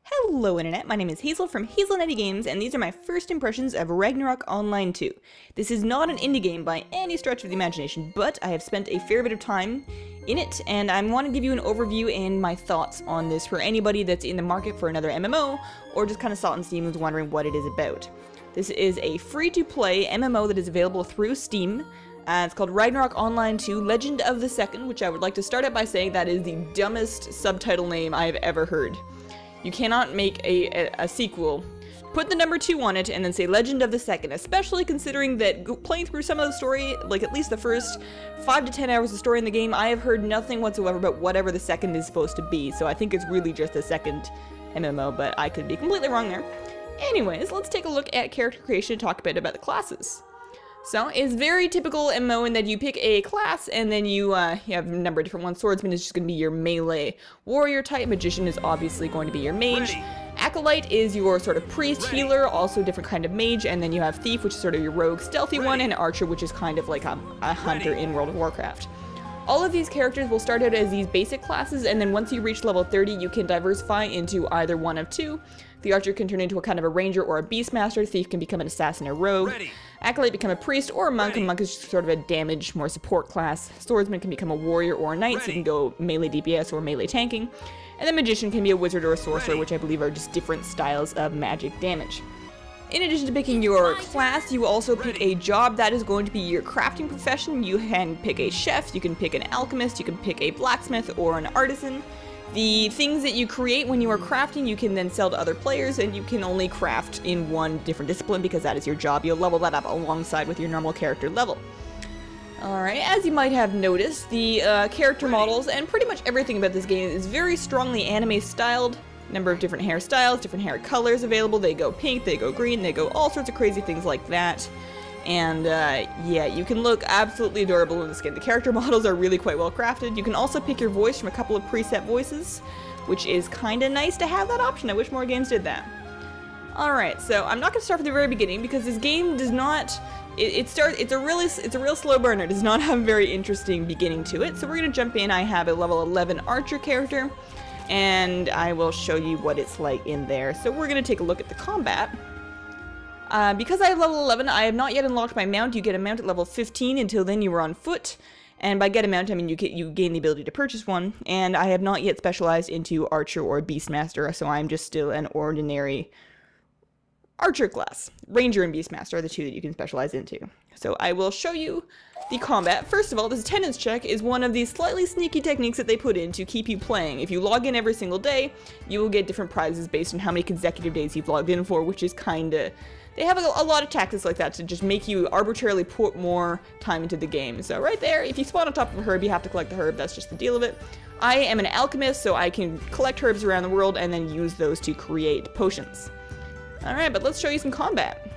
Hello Internet, my name is Hazel from Hazelnetty Games, and these are my first impressions of Ragnarok Online 2. This is not an indie game by any stretch of the imagination, but I have spent a fair bit of time in it, and I want to give you an overview and my thoughts on this for anybody that's in the market for another MMO, or just kind of saw it on Steam and was wondering what it is about. This is a free-to-play MMO that is available through Steam. It's called Ragnarok Online 2 Legend of the Second, which I would like to start out by saying that is the dumbest subtitle name I have ever heard. You cannot make a sequel, put the number 2 on it, and then say Legend of the Second, especially considering that playing through some of the story, like at least the first 5 to 10 hours of story in the game, I have heard nothing whatsoever about whatever the second is supposed to be, so I think it's really just a second MMO, but I could be completely wrong there. Anyways, let's take a look at character creation and talk a bit about the classes. So, it's very typical MMO in that you pick a class, and then you have a number of different ones. Swordsman is just going to be your melee. Warrior type, Magician is obviously going to be your mage. Acolyte is your sort of priest, healer, also a different kind of mage, and then you have Thief, which is sort of your rogue, stealthy one, and Archer, which is kind of like a hunter in World of Warcraft. All of these characters will start out as these basic classes, and then once you reach level 30, you can diversify into either one of two. The Archer can turn into a kind of a ranger or a beastmaster. Thief can become an assassin or rogue. Acolyte become a priest or a monk. A monk is sort of a damage, more support class. Swordsman can become a warrior or a knight, so you can go melee DPS or melee tanking. And then Magician can be a wizard or a sorcerer, which I believe are just different styles of magic damage. In addition to picking your class, you also pick a job that is going to be your crafting profession. You can pick a chef, you can pick an alchemist, you can pick a blacksmith or an artisan. The things that you create when you are crafting, you can then sell to other players, and you can only craft in one different discipline because that is your job. You'll level that up alongside with your normal character level. Alright, as you might have noticed, the character models and pretty much everything about this game is very strongly anime styled. Number of different hairstyles, different hair colors available. They go pink, they go green, they go all sorts of crazy things like that. And yeah, you can look absolutely adorable in this game. The character models are really quite well crafted. You can also pick your voice from a couple of preset voices, which is kind of nice to have that option. I wish more games did that. Alright, so I'm not going to start from the very beginning because this game does not... It's a real slow burner. It does not have a very interesting beginning to it. So we're going to jump in. I have a level 11 Archer character, and I will show you what it's like in there. So we're going to take a look at the combat. Because I have level 11, I have not yet unlocked my mount. You get a mount at level 15. Until then, you were on foot. And by get a mount, I mean you gain the ability to purchase one. And I have not yet specialized into Archer or Beastmaster, so I'm just still an ordinary Archer class. Ranger and Beastmaster are the two that you can specialize into. So I will show you the combat. First of all, this attendance check is one of these slightly sneaky techniques that they put in to keep you playing. If you log in every single day, you will get different prizes based on how many consecutive days you've logged in for, which is kinda... They have a lot of tactics like that to just make you arbitrarily put more time into the game. So right there, if you spawn on top of a herb, you have to collect the herb. That's just the deal of it. I am an alchemist, so I can collect herbs around the world and then use those to create potions. Alright, but let's show you some combat.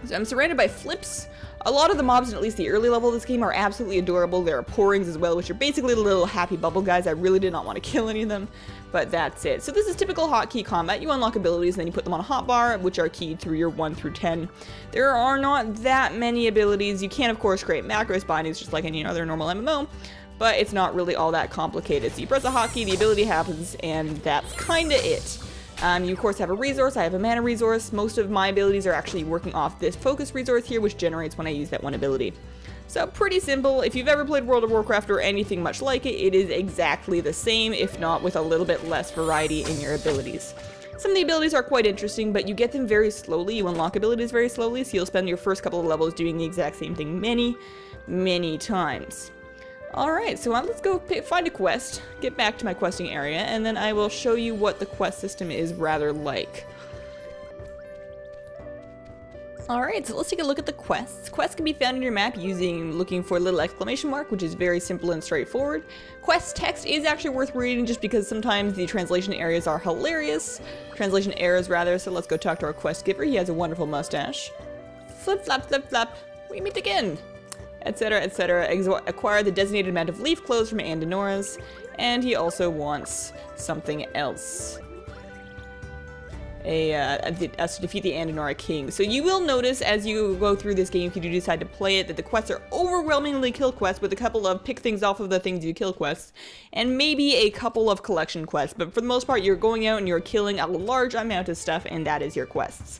So I'm surrounded by flips. A lot of the mobs in at least the early level of this game are absolutely adorable. There are pourings as well, which are basically the little happy bubble guys. I really did not want to kill any of them, but that's it. So this is typical hotkey combat. You unlock abilities and then you put them on a hotbar, which are keyed through your 1 through 10. There are not that many abilities. You can, of course, create macros bindings just like any other normal MMO, but it's not really all that complicated. So you press a hotkey, the ability happens, and that's kinda it. You of course have a resource. I have a mana resource. Most of my abilities are actually working off this focus resource here, which generates when I use that one ability. So pretty simple. If you've ever played World of Warcraft or anything much like it, it is exactly the same, if not with a little bit less variety in your abilities. Some of the abilities are quite interesting, but you get them very slowly. You unlock abilities very slowly, so you'll spend your first couple of levels doing the exact same thing many times. Alright, so let's go find a quest, get back to my questing area, and then I will show you what the quest system is rather like. Alright, so let's take a look at the quests. Quests can be found in your map looking for a little exclamation mark, which is very simple and straightforward. Quest text is actually worth reading just because sometimes the translation areas are hilarious. Translation errors, rather, so let's go talk to our quest giver. He has a wonderful mustache. Flip, flap, flip, flap. We meet again. Etc., etc. Acquire the designated amount of leaf clothes from Andanora's, and he also wants something else. us to defeat the Andonora King. So you will notice as you go through this game, if you do decide to play it, that the quests are overwhelmingly kill quests with a couple of pick things off of the things you kill quests, and maybe a couple of collection quests. But for the most part, you're going out and you're killing a large amount of stuff, and that is your quests.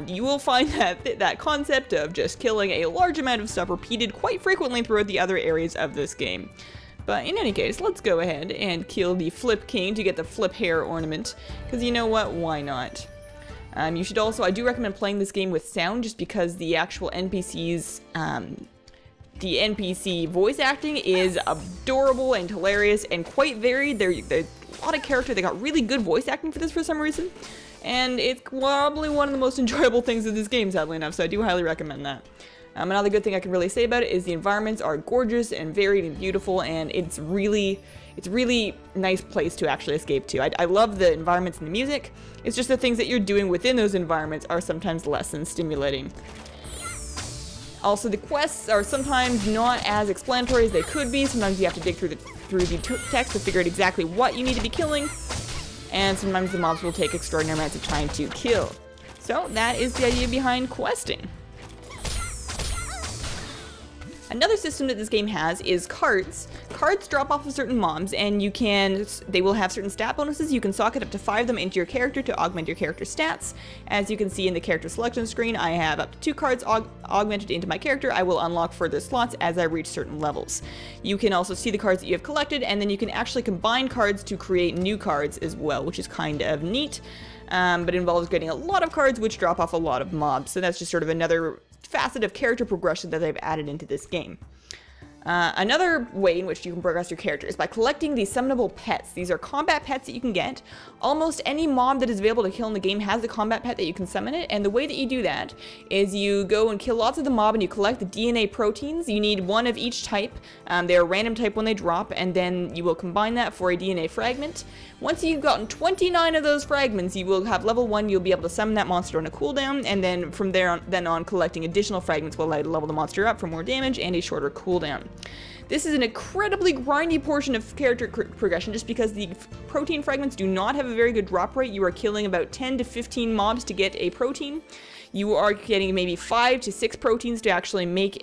You will find that concept of just killing a large amount of stuff repeated quite frequently throughout the other areas of this game. But in any case, let's go ahead and kill the Flip King to get the Flip Hair ornament, because you know what, why not? You should also, I do recommend playing this game with sound, just because the actual NPCs, the NPC voice acting is adorable and hilarious and quite varied. There's a lot of character. They got really good voice acting for this for some reason, and it's probably one of the most enjoyable things of this game, sadly enough, so I do highly recommend that. Another good thing I can really say about it is the environments are gorgeous and varied and beautiful, and it's really nice place to actually escape to. I love the environments and the music. It's just the things that you're doing within those environments are sometimes less than stimulating. Also, the quests are sometimes not as explanatory as they could be. Sometimes you have to dig through the text to figure out exactly what you need to be killing, and sometimes the mobs will take extraordinary amounts of time to kill. So that is the idea behind questing. Another system that this game has is cards. Cards drop off of certain mobs, and they will have certain stat bonuses. You can socket up to 5 of them into your character to augment your character's stats. As you can see in the character selection screen, I have up to 2 cards augmented into my character. I will unlock further slots as I reach certain levels. You can also see the cards that you have collected, and then you can actually combine cards to create new cards as well, which is kind of neat. But it involves getting a lot of cards which drop off a lot of mobs. So that's just sort of another facet of character progression that they've added into this game. Another way in which you can progress your character is by collecting these summonable pets. These are combat pets that you can get. Almost any mob that is available to kill in the game has a combat pet that you can summon it, and the way that you do that is you go and kill lots of the mob and you collect the DNA proteins. You need 1 of each type. They're random type when they drop, and then you will combine that for a DNA fragment. Once you've gotten 29 of those fragments, you will have level 1, you'll be able to summon that monster on a cooldown, and then from there on collecting additional fragments will allow you to level the monster up for more damage and a shorter cooldown. This is an incredibly grindy portion of character progression just because the protein fragments do not have a very good drop rate. You are killing about 10 to 15 mobs to get a protein. You are getting maybe 5 to 6 proteins to actually make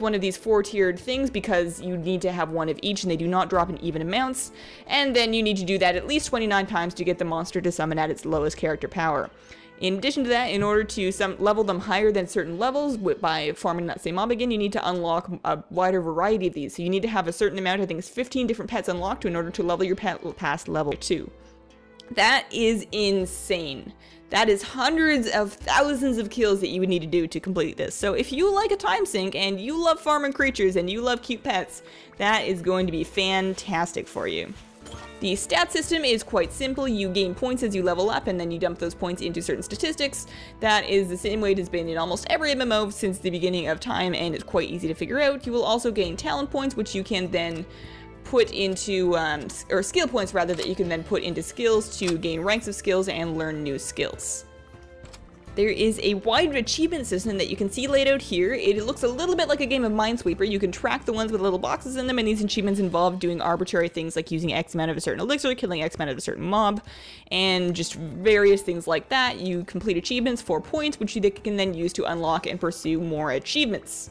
one of these 4-tiered things, because you need to have 1 of each and they do not drop in even amounts. And then you need to do that at least 29 times to get the monster to summon at its lowest character power. In addition to that, in order to level them higher than certain levels by farming that same mob again, you need to unlock a wider variety of these. So you need to have a certain amount, I think it's 15 different pets unlocked in order to level your pet past level 2. That is insane. That is hundreds of thousands of kills that you would need to do to complete this. So if you like a time sink and you love farming creatures and you love cute pets, that is going to be fantastic for you. The stat system is quite simple. You gain points as you level up, and then you dump those points into certain statistics. That is the same way it has been in almost every MMO since the beginning of time, and it's quite easy to figure out. You will also gain talent points, which you can then put into, or skill points rather, that you can then put into skills to gain ranks of skills and learn new skills. There is a wide achievement system that you can see laid out here. It looks a little bit like a game of Minesweeper. You can track the ones with little boxes in them, and these achievements involve doing arbitrary things like using X amount of a certain elixir, killing X amount of a certain mob, and just various things like that. You complete achievements for points, which you can then use to unlock and pursue more achievements.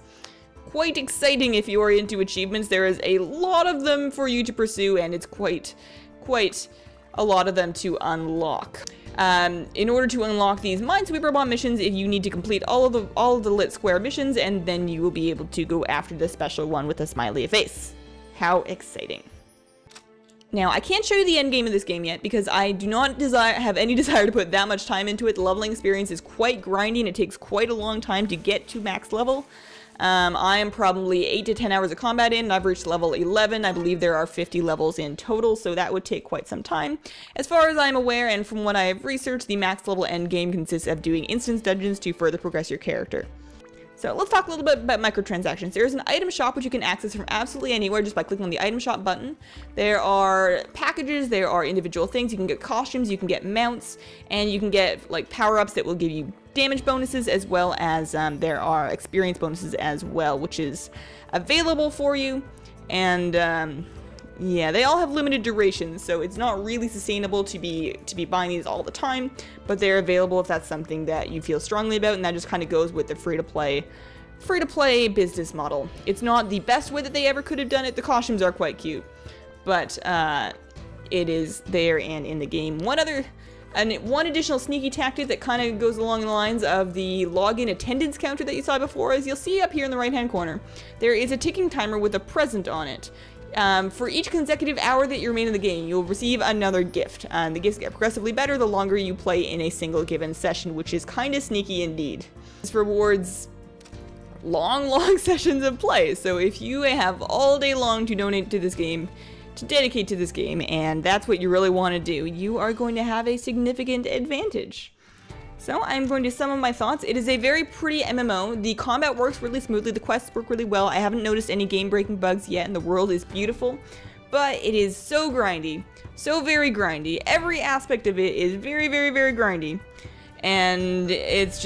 Quite exciting if you are into achievements. There is a lot of them for you to pursue, and it's quite a lot of them to unlock. In order to unlock these Minesweeper Bomb missions, you need to complete all of the lit square missions, and then you will be able to go after the special one with a smiley face. How exciting. Now, I can't show you the end game of this game yet because I do not have any desire to put that much time into it. The leveling experience is quite grindy and it takes quite a long time to get to max level. I am probably 8 to 10 hours of combat in, and I've reached level 11. I believe there are 50 levels in total, so that would take quite some time. As far as I'm aware, and from what I have researched, the max level end game consists of doing instance dungeons to further progress your character. So let's talk a little bit about microtransactions. There is an item shop which you can access from absolutely anywhere just by clicking on the item shop button. There are packages, there are individual things. You can get costumes, you can get mounts, and you can get like power-ups that will give you damage bonuses, as well as there are experience bonuses as well, which is available for you. And Yeah, they all have limited durations, so it's not really sustainable to be buying these all the time, but they're available if that's something that you feel strongly about, and that just kind of goes with the free-to-play business model. It's not the best way that they ever could have done it. The costumes are quite cute, but it is there and in the game. One additional sneaky tactic that kind of goes along the lines of the login attendance counter that you saw before is you'll see up here in the right-hand corner, there is a ticking timer with a present on it. For each consecutive hour that you remain in the game, you'll receive another gift. The gifts get progressively better the longer you play in a single given session, which is kind of sneaky indeed. This rewards long sessions of play, so if you have all day long to donate to this game, to dedicate to this game, and that's what you really want to do, you are going to have a significant advantage. So I'm going to sum up my thoughts. It is a very pretty MMO. The combat works really smoothly, the quests work really well. I haven't noticed any game-breaking bugs yet, and the world is beautiful, but it is so grindy, so very grindy. Every aspect of it is very grindy, and there's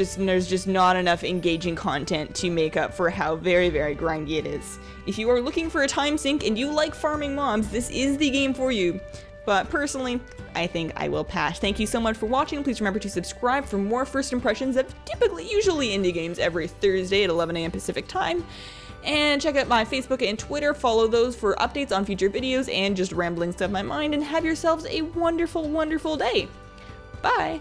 just not enough engaging content to make up for how very grindy it is. If you are looking for a time sink and you like farming mobs, this is the game for you. But personally, I think I will pass. Thank you so much for watching. Please remember to subscribe for more first impressions of usually indie games every Thursday at 11 a.m. Pacific time. And check out my Facebook and Twitter. Follow those for updates on future videos and just ramblings of my mind. And have yourselves a wonderful day. Bye!